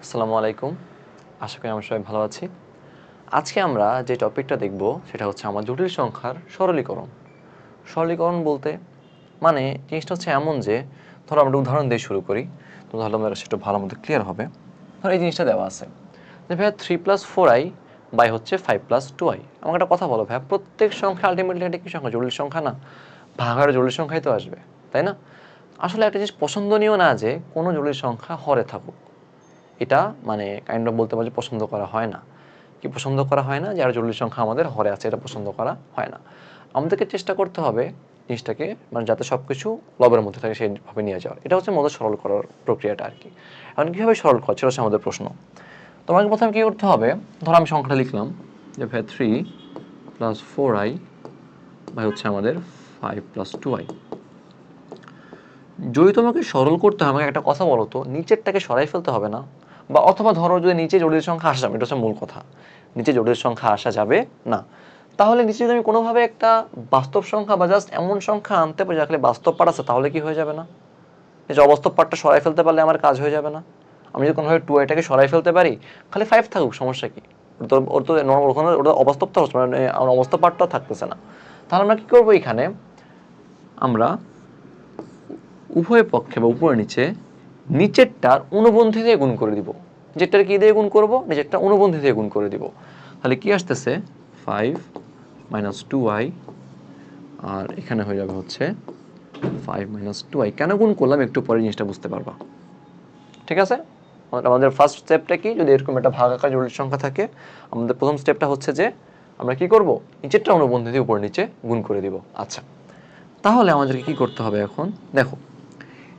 আসসালামু আলাইকুম। আশা করি আমরা সবাই ভালো আছি। আজকে আমরা যে টপিকটা দেখব সেটা হচ্ছে আমার জটিল সংখ্যার সরলীকরণ। সরলীকরণ বলতে মানে জিনিসটা হচ্ছে এমন যে ধরো আমরা উদাহরণ দিয়ে শুরু করি, তো তাহলে আমরা সেটা ভালো মতো ক্লিয়ার হবে। ধরো এই জিনিসটা দেওয়া আছে যে ভাইয়া 3+4i বাই হচ্ছে 5+2i। আমাকে একটা কথা বলো ভাইয়া, প্রত্যেক সংখ্যা আলটিমেটলি এটা কি সংখ্যা? জটিল সংখ্যা না? ভাগাহারে জটিল সংখ্যাই তো আসবে, তাই না? আসলে একটা জিনিস পছন্দনীয় না যে কোনো জটিল সংখ্যা হরে থাকুক। এটা মানে কাইন্ড অফ বলতে পারো যে পছন্দ করা হয় না। কি পছন্দ করা হয় না? যে আরও জটিল সংখ্যা আমাদের হরে আছে, এটা পছন্দ করা হয় না। আমাদেরকে চেষ্টা করতে হবে জিনিসটাকে মানে যাতে সব কিছু লবের মধ্যে থাকে সেইভাবে নিয়ে যাওয়ার। এটা হচ্ছে মধ্যে সরল করার প্রক্রিয়াটা আর কি। এখন কীভাবে সরল করা সেটা হচ্ছে আমাদের প্রশ্ন। তোমাকে প্রথমে কী করতে হবে, ধরো আমি সংখ্যাটা লিখলাম যে ভাই 3+4i ভাই হচ্ছে আমাদের 5+2i। যদি তোমাকে সরল করতে হয় আমাকে একটা কথা বলো তো, নিচেরটাকে সরাই ফেলতে হবে না? বা অথবা ধরো যদি নিচে জটিল সংখ্যা আসা যাবে, এটা হচ্ছে মূল কথা, নিচে জটিল সংখ্যা আসা যাবে না, তাহলে নিচে যদি আমি কোনোভাবে একটা বাস্তব সংখ্যা বা জাস্ট এমন সংখ্যা আনতে পারি যাকে বাস্তব পার্ট আছে, তাহলে কি হয়ে যাবে না? এই যে অবাস্তব পার্টটা সরাই ফেলতে পারলে আমার কাজ হয়ে যাবে না? আমি যদি কোনোভাবে 2iটাকে সরাই ফেলতে পারি, খালি 5 থাকুক, সমস্যা কি? ওর তো ওখানে ওটা অবাস্তব থাকছে, মানে আমার অবাস্তব পার্টটাও থাকতেছে না। তাহলে আমরা কি করবো এখানে? আমরা উভয় পক্ষে বা উপরে নিচে নিচেরটার অনুবন্ধী দিয়ে গুণ করে দিব। যেটার কি দিয়ে গুণ করব? নিচেরটা অনুবন্ধী দিয়ে গুণ করে দিব। তাহলে কি আসতেছে 5 - 2i, আর এখানে হয়ে যাবে হচ্ছে 5 - 2i। কেন গুণ করলাম একটু পরে জিনিসটা বুঝতে পারবা। ঠিক আছে? আমাদের ফার্স্ট স্টেপটা কি? যদি এরকম একটা ভাগাকার জটিল সংখ্যা থাকে, আমাদের প্রথম স্টেপটা হচ্ছে যে আমরা কি করব? নিচেরটা অনুবন্ধী দিয়ে উপর নিচে গুণ করে দিব। আচ্ছা, তাহলে আমাদেরকে কি করতে হবে এখন? দেখো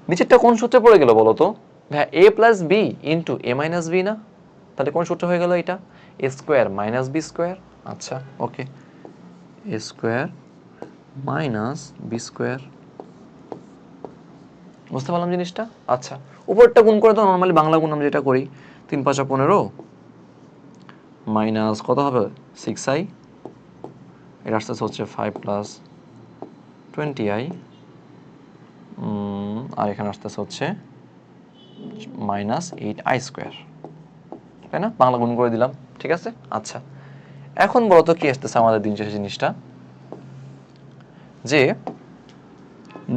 নিচেরটা কোন সূত্রে পড়ে গেল বলো তো? ভাই a plus B into A minus B না? তাহলে কোন সূত্র হয়ে গেল এটা? A square minus B square. আচ্ছা okay, A square minus B square. বুঝতে পারলাম জিনিসটা? আচ্ছা, উপরটা গুণ করে দাও, নর্মালি বাংলা গুণ আমরা যেটা করি, 3×5 = 15 মাইনাস কত হবে 6i, এটা আসতে হচ্ছে 5+20i, আর এখানে আসতেছে হচ্ছে -8i², তাই না? বাংলা গুণ করে দিলাম, ঠিক আছে? আচ্ছা, এখন বলো তো কি আসতেছে আমাদের দিন শেষে জিনিসটা, যে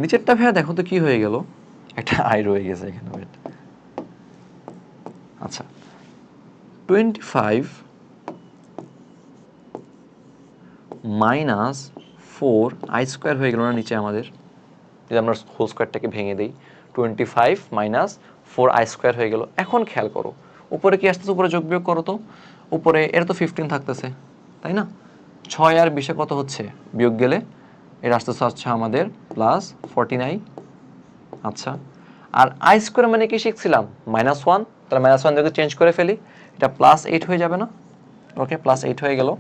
নিচেরটা ভাইয়া দেখো তো কি হয়ে গেল, একটা আই রয়ে গেছে এখানে। আচ্ছা, 25 - 4i² হয়ে গেল না নিচে আমাদের? যদি আমরা হোল স্কোয়ারটাকে ভেঙে দিই, 25 - 4i² হয়ে গেল। এখন খেয়াল করো উপরে কি আসতেছে, উপরে যোগ বিয়োগ করো তো। উপরে এর তো 15 থাকতেছে, তাই না? 6 আর 20 কত হচ্ছে বিয়োগ গেলে? এর আসতেছে হচ্ছে আমাদের +49। আচ্ছা, আর i² মানে কি শিখছিলাম? -1। তাহলে -1 যদি চেঞ্জ করে ফেলি, এটা +8 হয়ে যাবে না? ওকে, +8 হয়ে গেল।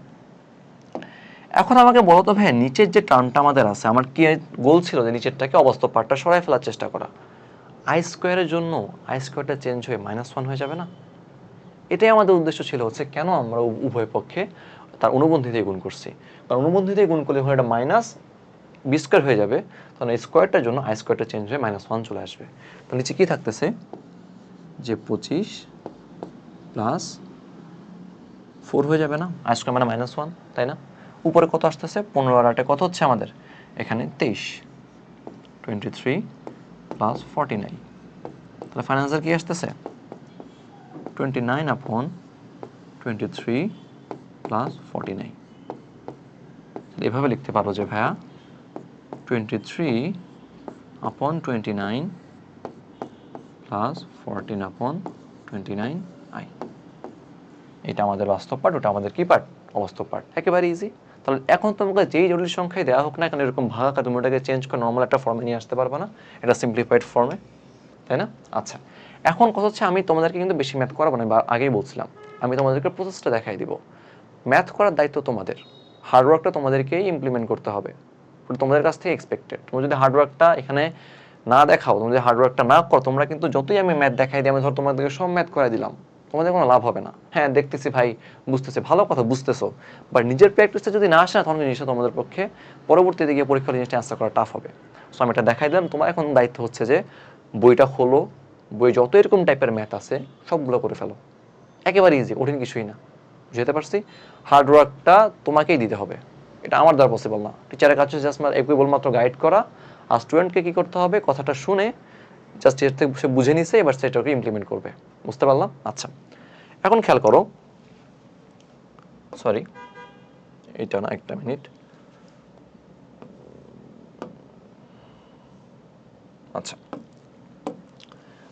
এখন আমাকে বলো তো ভাই, নিচের যে টার্মটা আমাদের আছে, আমার কি গোল ছিল যে নিচেরটাকে অবাস্তব পার্টটা সরাই ফেলার চেষ্টা করা। i² জন্য i² চেঞ্জ হয়ে -1 হয়ে যাবে না? এটাই আমাদের উদ্দেশ্য ছিল, হচ্ছে কেন আমরা উভয় পক্ষে তার অনুবন্ধী দিয়ে গুণ করছি। কারণ অনুবন্ধী দিয়ে গুণ করলে এটা -b² হয়ে যাবে, তখন এই স্কোয়ারটার জন্য i² চেঞ্জ হয়ে -1 চলে আসবে। তো নিচে কি থাকতেছে যে 25 + 4 হয়ে যাবে না? i² মানে -1, তাই না? উপরে কত আসতেছে? 15 আর 8 কত হচ্ছে আমাদের? এখানে 23, 23 + 49। তাহলে ফাইনাল আনসার কি আসতেছে? 29/23 + 49। এভাবে লিখতে পারো যে ভাইয়া 23/29 + 14/29i। এটা আমাদের বাস্তব পার্ট, ওটা আমাদের কি পার্ট? অবাস্তব পার্ট। একেবারে ইজি। তাহলে এখন তোমাকে যেই জটিল সংখ্যায় দেওয়া হোক না কেন, এরকম ভাগাকার তুমি ওটাকে চেঞ্জ করে নর্মাল একটা ফর্মে নিয়ে আসতে পারবে না? এটা সিম্পলিফাইড ফর্মে, তাই না? আচ্ছা, এখন কথা হচ্ছে আমি তোমাদেরকে কিন্তু বেশি ম্যাথ করাবো না, বা আগেই বলছিলাম আমি তোমাদেরকে প্রসেসটা দেখাই দিব। ম্যাথ করার দায়িত্ব তোমাদের, হার্ডওয়ার্কটা তোমাদেরকেই ইমপ্লিমেন্ট করতে হবে, তোমাদের কাছ থেকে এক্সপেক্টেড। তুমি যদি হার্ডওয়ার্কটা এখানে না দেখাও, তুমি যদি হার্ডওয়ার্কটা না করো, তোমরা কিন্তু যতই আমি ম্যাথ দেখাই দিই, আমি ধর তোমাদেরকে সব ম্যাথ করে দিলাম, তোমাদের কোনো লাভ হবে না। হ্যাঁ দেখতেছি ভাই, বুঝতেছি, ভালো কথা বুঝতেছো, বাট নিজের প্র্যাকটিসটা যদি না আসে না, তখন জিনিসটা তোমাদের পক্ষে পরবর্তীতে গিয়ে পরীক্ষার জিনিসটা অ্যান্সার করা টাফ হবে। সো আমি এটা দেখাই দিলাম, তোমার এখন দায়িত্ব হচ্ছে যে বইটা খোলো, বই যত এরকম টাইপের ম্যাথ আছে সবগুলো করে ফেলো, একেবারে ইজি, কঠিন কিছুই না। বুঝতে পারছি? হার্ড ওয়ার্কটা তোমাকেই দিতে হবে, এটা আমার দ্বারা পসিবল না। টিচারের কাছে জাস্ট কেবলমাত্র গাইড করা, আর স্টুডেন্টকে কী করতে হবে, কথাটা শুনে জাস্ট এর থেকে সে বুঝে নিছে, এবার সেটাকে ইমপ্লিমেন্ট করবে। বুঝতে পারলাম? আচ্ছা, এখন খেয়াল করো, সরি এইটা না, একটা মিনিট। আচ্ছা,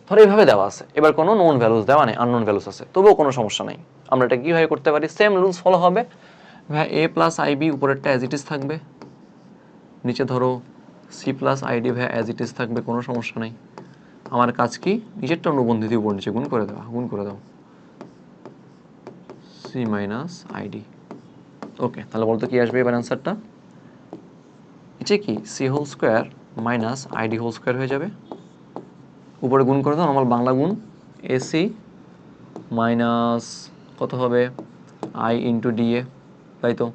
ধরো এইভাবে দেওয়া আছে, এবার কোনো নোন ভ্যালুস দেওয়া নেই, আননোন ভ্যালুস আছে, তবুও কোনো সমস্যা নেই। আমরা এটা কীভাবে করতে পারি, সেম রুলস ফলো হবে। ভাই এ প্লাস আইবি উপরেরটা অ্যাজ ইট ইজ থাকবে, নিচে ধরো সি প্লাস আইডি ভাই অ্যাজ ইট ইজ থাকবে, কোনো সমস্যা নেই। আমার কাজ কি, নিচেরটা অনুবন্ধী দিয়ে উপর নিচে গুণ করে দেওয়া, গুণ করে দাও সি মাইনাস আইডি। ওকে, তাহলে বলতো কি আসবে এবার অ্যান্সারটা, নিচে কি C whole square minus ID whole square হয়ে যাবে, উপরে গুণ করে দাও নর্মাল বাংলা গুণ, এসি মাইনাস কত হবে আই ইন্টু ডিএ, তাই তো?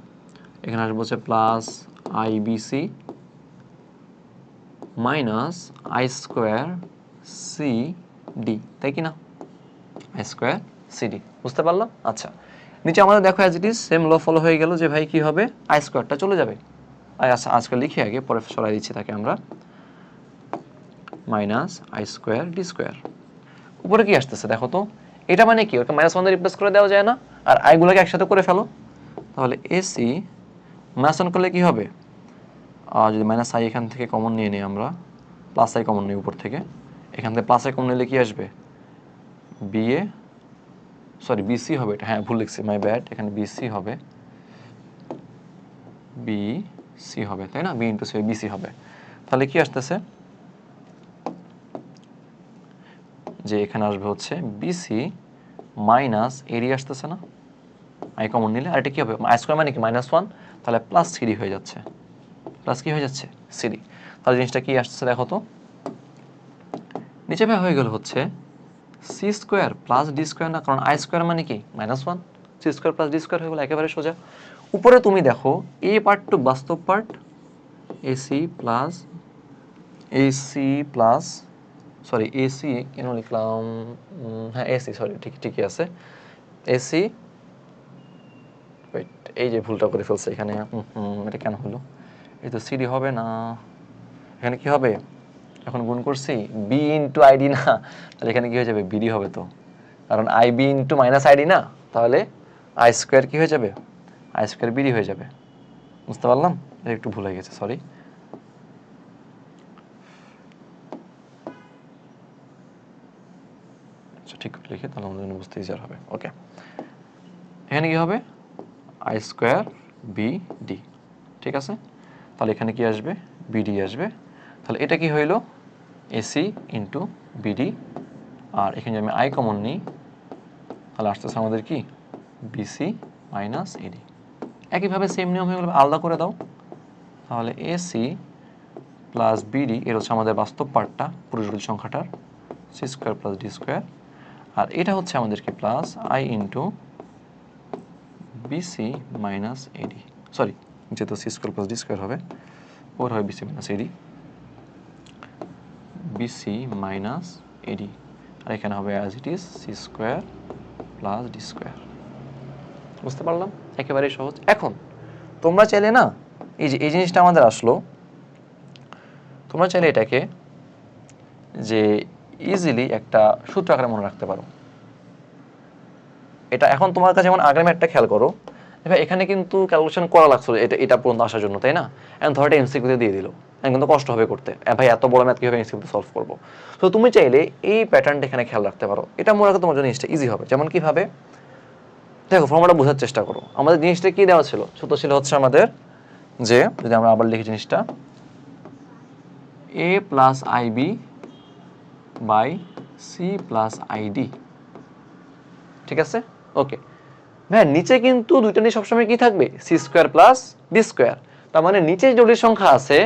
এখানে আসবে হচ্ছে plus I BC minus I square C D, তাই কি না? আই স্কোয়ার সিডি, বুঝতে পারলাম? আচ্ছা, নিচে আমাদের দেখো as it is same law follow হয়ে গেল, যে ভাই কি হবে, আই স্কোয়ারটা চলে যাবে। আচ্ছা, আজকে লিখে আগে পরে সরাই দিচ্ছি তাকে আমরা, minus I square D square. উপরে কি আসতেছে দেখো তো, এটা মানে কি, ওকে মাইনাস ওয়ান দিয়ে রিপ্লেস করে দেওয়া যায় না? আর আইগুলোকে একসাথে করে ফেলো, তাহলে এসি মাইনাস ওয়ান করলে কি হবে, যদি মাইনাস আই এখান থেকে কমন নিয়ে নিই আমরা, প্লাস আই কমন নিই উপর থেকে, এখান থেকে প্লাস আই কমন নিলে কি আসবে, বিএ, সরি বিসি হবে এটা, হ্যাঁ ভুল লিখছি, মাই ব্যাড, এখানে বিসি হবে, বিসি হবে, তাই না? বি ইন্টু সি বিসি হবে। তাহলে কি আসতেছে, যে এখানে আসবে হচ্ছে বিসি মাইনাস এডি আসতেছে না, আই কমন নিলে, আর এটা কি হবে, আই স্কোয়ার মানে কি মাইনাস ওয়ান, তাহলে প্লাস সিডি হয়ে যাচ্ছে, প্লাস কি হয়ে যাচ্ছে, সিডি। তাহলে জিনিসটা কি আসতেছে দেখো তো, নিচে ভাই হয়ে গেল হচ্ছে C square plus D square, না কারণ আই স্কোয়ার মানে কি minus one, C square plus D square হয়ে গেলো, একেবারে সোজা। উপরে তুমি দেখো এ পার্টটু বাস্তব part, AC plus sorry AC কেন লিখলাম, হ্যাঁ এসি, সরি ঠিকই আছে, এসি, ওয়েট এই যে ভুলটা করে ফেলছে এখানে, এটা কেন হলো, এই তো সিডি হবে না, এখানে কি হবে, এখন গুণ করছি বি ইন্টু আইডি না, তাহলে এখানে কি হয়ে যাবে, বিডি হবে তো, কারণ I B into minus ID না, তাহলে আই স্কোয়ার কি হয়ে যাবে, আই স্কোয়ার বিডি হয়ে যাবে। বুঝতে পারলাম? এটা একটু ভুল হয়ে গেছে, সরি। আচ্ছা, ঠিক করে লিখে তাহলে আমাদের জন্য বুঝতে ইজিয়ার হবে। ওকে, এখানে কি হবে, আই স্কোয়ার বি ডি, ঠিক আছে? তাহলে এখানে কি আসবে, বিডি আসবে। তাহলে এটা কি হইল, এসি ইন্টু বিডি, আর এখানে যদি আমি আই কমন নিই তাহলে আসতেছে আমাদের কি, বিসি মাইনাস এডি। একইভাবে সেম নিয়ম হয়ে গেল, আলাদা করে দাও, তাহলে এসি প্লাস বিডি, এর হচ্ছে আমাদের বাস্তব পার্টটা পুরো জটিল সংখ্যাটার, C square plus D square, আর এটা হচ্ছে আমাদের কি plus I into BC minus AD, sorry যেহেতু C square plus D square হবে, ওর হয় BC minus AD, BC minus AD, আর এখানে হবে as it is C square plus D square. বুঝতে পারলাম? একেবারেই সহজ। এখন তোমরা চাইলে না, এই যে এই জিনিসটা আমাদের আসলো, তোমরা চাইলে এটাকে যে ইজিলি একটা সূত্র আকারে মনে রাখতে পারো। এটা এখন তোমার কাছে যেমন আগের ম্যাথটা খেয়াল করো, এখানে কিন্তু ক্যালকুলেশন করা লাগছিল এটা পর্যন্ত আসার জন্য, তাই না? এখন ধরো এটা এমসিকিউতে দিয়ে দিল, এখন কিন্তু কষ্ট হবে করতে, ভাই এত বড় ম্যাথ কীভাবে এমসিকিউতে সলভ করবো। তো তুমি চাইলে এই প্যাটার্নটা এখানে খেয়াল রাখতে পারো, এটা মনে রাখতে তোমার জন্য জিনিসটা ইজি হবে। যেমন কিভাবে, দেখো ফর্মুলাটা বোঝার চেষ্টা করো, আমাদের জিনিসটা কি দেওয়া ছিল, সূত্র ছিল হচ্ছে আমাদের, যে যদি আমরা আবার লিখি জিনিসটা, A plus IB by C plus ID, ঠিক আছে? ওকে ভাই, নিচে কিন্তু দুইটা নিয়ে সবসময় কি থাকবে, C square plus D square, তার মানে নিচে যে জটিল সংখ্যা আছে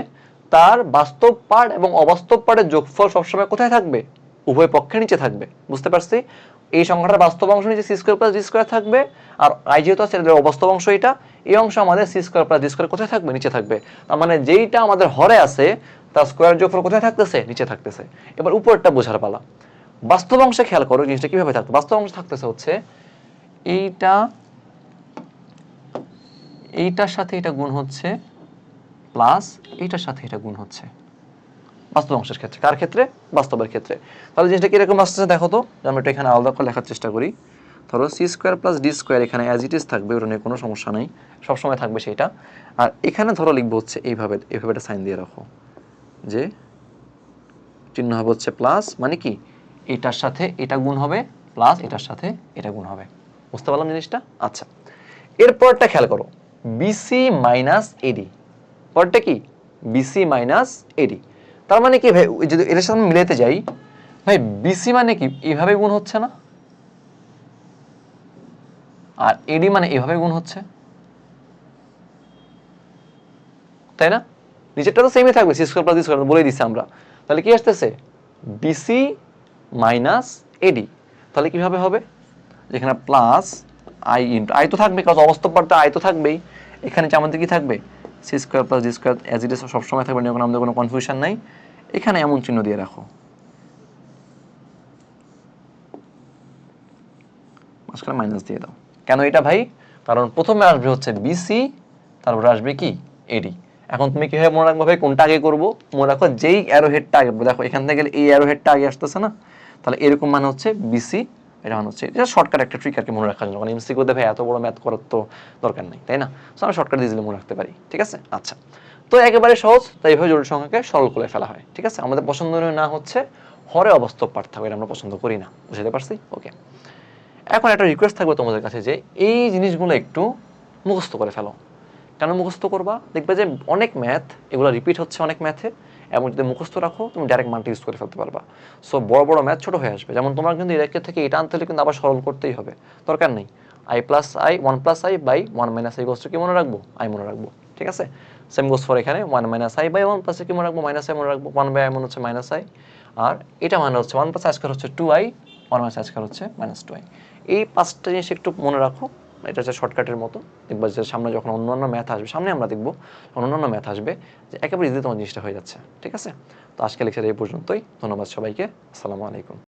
তার বাস্তব পার্ট এবং অবাস্তব পার্টের যোগফল সবসময় কোথায় থাকবে, উভয় পক্ষের নিচে থাকবে। বুঝতে পারছি? এই সংখ্যাটার বাস্তব অংশ নিচে C square plus D square থাকবে, আর আই যেহেতু আছে অবাস্তব অংশ এটা, এই অংশ আমাদের C square plus D square কোথায় থাকবে, নিচে থাকবে। তার মানে যেইটা আমাদের হরে আছে তার স্কোয়ার যোগফল কোথায় থাকতেছে, নিচে থাকতেছে। এবার উপরটা বোঝার পালা, বাস্তব অংশে খেয়াল করো জিনিসটা কিভাবে থাকতো। বাস্তব অংশে থাকতেছে হচ্ছে এইটার সাথে এটা গুণ হচ্ছে প্লাস এইটার সাথে এটা গুণ হচ্ছে বাস্তব অংশের ক্ষেত্রে। কার ক্ষেত্রে? বাস্তবের ক্ষেত্রে। তাহলে জিনিসটা কিরকম আসতেছে দেখো তো, আমরা এটা এখানে আলাদা করে লেখার চেষ্টা করি। ধরো C square plus D square এখানে অ্যাজ ইট ইজ থাকবে, ওটা নিয়ে কোনো সমস্যা নেই, সবসময় থাকবে সেটা। আর এখানে ধরো লিখবো হচ্ছে এইভাবে, এটা সাইন দিয়ে রাখো, যে চিহ্ন হবে হচ্ছে প্লাস, মানে কি এটার সাথে এটা গুণ হবে প্লাস এটার সাথে এটা গুণ হবে। বুঝতে পারলাম জিনিসটা? আচ্ছা, এরপরটা খেয়াল করো, বিসি মাইনাস এডি। পরটা কি? BC minus AD. তার মানে কি ভাই, যদি এর সাথে মিলাতে যাই, ভাই বিসি মানে কি এইভাবে গুণ হচ্ছে না, আর এডি মানে এভাবে গুণ হচ্ছে, তাই না? নিচেরটা তো সেমই থাকবে, C square plus D square বলেই দিচ্ছি আমরা। তাহলে কি আসতেছে? BC minus AD. তাহলে কিভাবে হবে? যেখানে প্লাস আই ইন্টু আই তো থাকবে, কারণ অবস্থা পারতে আই তো থাকবেই। এখানে যে আমাদের কি থাকবে? C square plus D square as it is সবসময় থাকবে, যখন আমাদের কোনো কনফিউশন নাই। এখানে এমন চিহ্ন দিয়ে রাখো, মাঝখানে মাইনাস দিয়ে দাও। কেন এটা ভাই? কারণ প্রথমে আসবে হচ্ছে বিসি, তারপরে আসবে কি এডি। এখন তুমি কিভাবে মনে রাখবো ভাই, কোনটা আগে করবো? মনে রাখো যেই অ্যারো হেডটা আগে, দেখো এখান থেকে গেলে এই অ্যারো হেডটা আগে আসতেছে না, তাহলে এরকম মানে হচ্ছে বিসি, এটা মানে হচ্ছে, এটা শর্টকাট একটা ট্রিক আর কি মনে রাখার জন্য। কারণ এমসিকিউতে ভাই এত বড় ম্যাথ করার তো দরকার নেই, তাই না? সো আমরা শর্টকাট ইজিলি মনে রাখতে পারি, ঠিক আছে? আচ্ছা, তো একেবারে সহজ, তাই এইভাবে জটিল সংখ্যাকে সরল করে ফেলা হয়, ঠিক আছে? আমাদের পছন্দনীয় না হচ্ছে হরে অবাস্তব পার্থক্য, এটা আমরা পছন্দ করি না, বুঝতে পারছি? ওকে, এখন একটা রিকোয়েস্ট থাকবে তোমাদের কাছে যে এই জিনিসগুলো একটু মুখস্থ করে ফেলো। কেন মুখস্থ করবা? দেখবে যে অনেক ম্যাথ এগুলো রিপিট হচ্ছে অনেক ম্যাথে, এবং যদি মুখস্থ রাখো তুমি ডাইরেক্ট মানটা ইউজ করে ফেলতে পারবা। সো বড় বড় ম্যাথ ছোট হয়ে আসবে। যেমন তোমার কিন্তু এর থেকে এটা আনতে হলে কিন্তু আবার সরল করতেই হবে, দরকার নেই। I plus I, one plus I by one minus I goes কি মনে রাখবো? আই মনে রাখবো, ঠিক আছে? সেম গোস ফর এখানে one minus I by one plus কি মনে রাখবো? মাইনাস আই মনে রাখবো। ওয়ান বাই আই মনে হচ্ছে মাইনাস আই, আর এটা মানে হচ্ছে ওয়ান প্লাস আই স্কয়ার হচ্ছে two I, one minus I square হচ্ছে মাইনাস টু আই। এই পাঁচটা জিনিস একটু মনে রাখো, এটা হচ্ছে শর্টকাটের মতো। দেখবা যে সামনে যখন অন্যান্য ম্যাথ আসবে, সামনে আমরা দেখবো অন্যান্য ম্যাথ আসবে, যে একেবারে ইজিলি তোমার জিনিসটা হয়ে যাচ্ছে, ঠিক আছে? তো আজকে লেকচার এই পর্যন্তই। ধন্যবাদ সবাইকে। আসসালামু আলাইকুম।